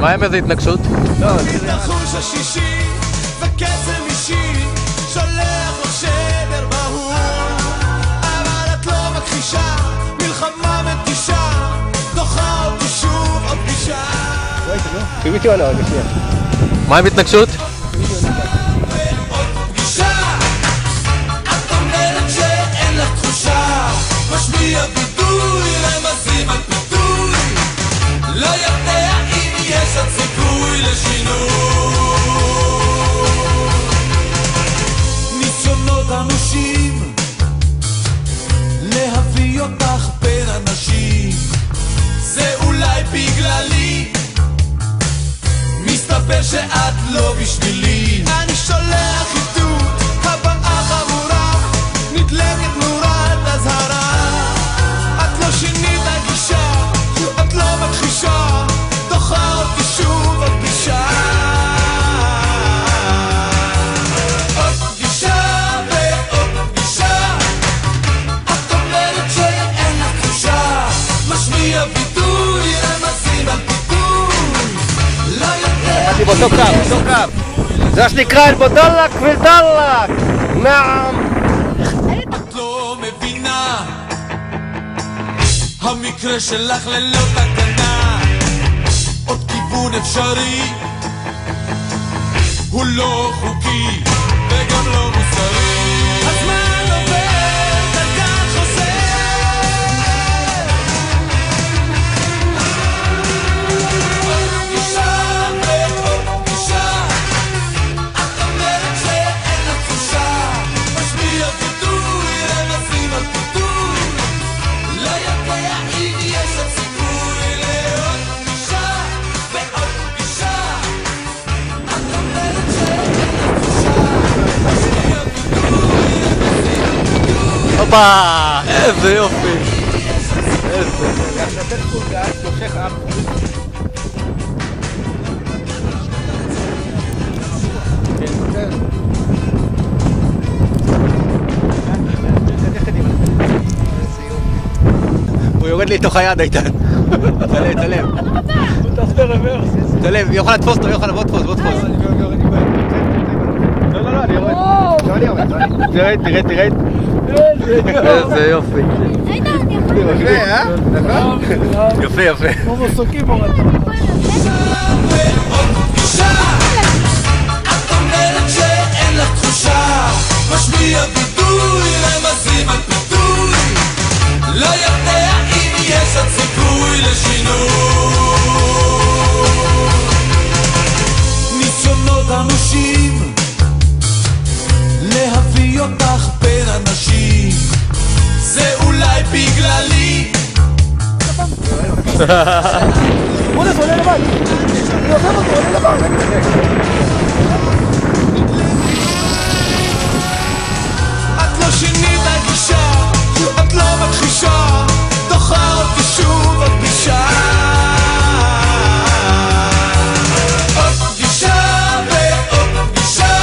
מה עם איזה התנגשות? לא, נחוש השישי וקסם אישי שולח לו שדר בהול אבל את לא מכחישה מלחמה מתישה דוחה אותי שוב עוד פגישה מה עם התנגשות? ועוד פגישה את אומרת שאין לך תחושה משמיע ביטוי רמזים על פיתוי לא יודע אם יש עוד סיכוי לשינוי ניסיונות אנושים להביא אותך בין אנשים זה אולי בגללי מסתבר שאת לא בשבילי אני שולח איתות הבאה חמורה נדלקת נורת אזהרה את לא שינית הגישה את לא מכחישה דוחה אותי שוב עוד פגישה עוד פגישה ועוד פגישה את אומרת שאין לך תחושה משמיע ביטוי רמזים על פיתוי לא יודע באותו קו זה מה שנקרא אלבודלק ודלק נעם את לא מבינה המקרה שלך ללא תקנה עוד כיוון אפשרי הוא לא חוקי וגם לא מוסרי הזמן עובר דרכך חוזר עוד פגישה ועוד פגישה את אומרת שאין לך תחושה משמיע ביטוי רמזים על פיתוי לא יודע אם יש עוד סיכוי לעוד פגישה ועוד פגישה את אומרת שאין לך תחושה משמיע ביטוי רמזים על פיתוי הופה איזה יופי איזה הוא יורד לי לתוך היד איתן תלם תלם יוכל לתפוס אותו יוכל בוא תפוס לא, אני יורד. תראה. איזה יופי יפה כמו מסוקים הורדת. ועוד פגישה את אומרת שאין לך תחושה משמיע ביטוי רמזים על פיתוי לא יודע אם יש עוד סיכוי לשינוי ניסיונות אנושים להביא אותך בין אנשים זה אולי בגללי בוא'נה, זה עולה לבד. אני עוזב אותו, עולה לבד. את לא שינית הגישה את לא מכחישה דוחה אותי שוב עוד פגישה עוד פגישה ועוד פגישה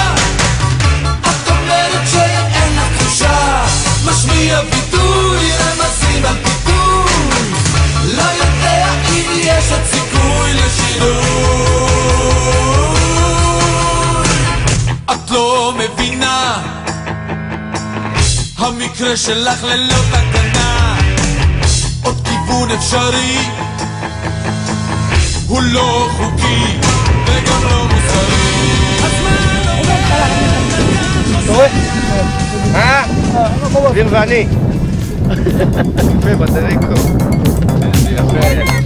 את אומרת שאין לך תחושה משמיע ביטוי רמזים על פיתוי לא יודע אם יש עוד סיכוי לשינוי את לא מבינה המקרה שלך ללא תקנה עוד כיוון אפשרי הוא לא חוקי וגם לא מוסרי הזמן עובר דין ואני. יפה, בטריקו. יפה.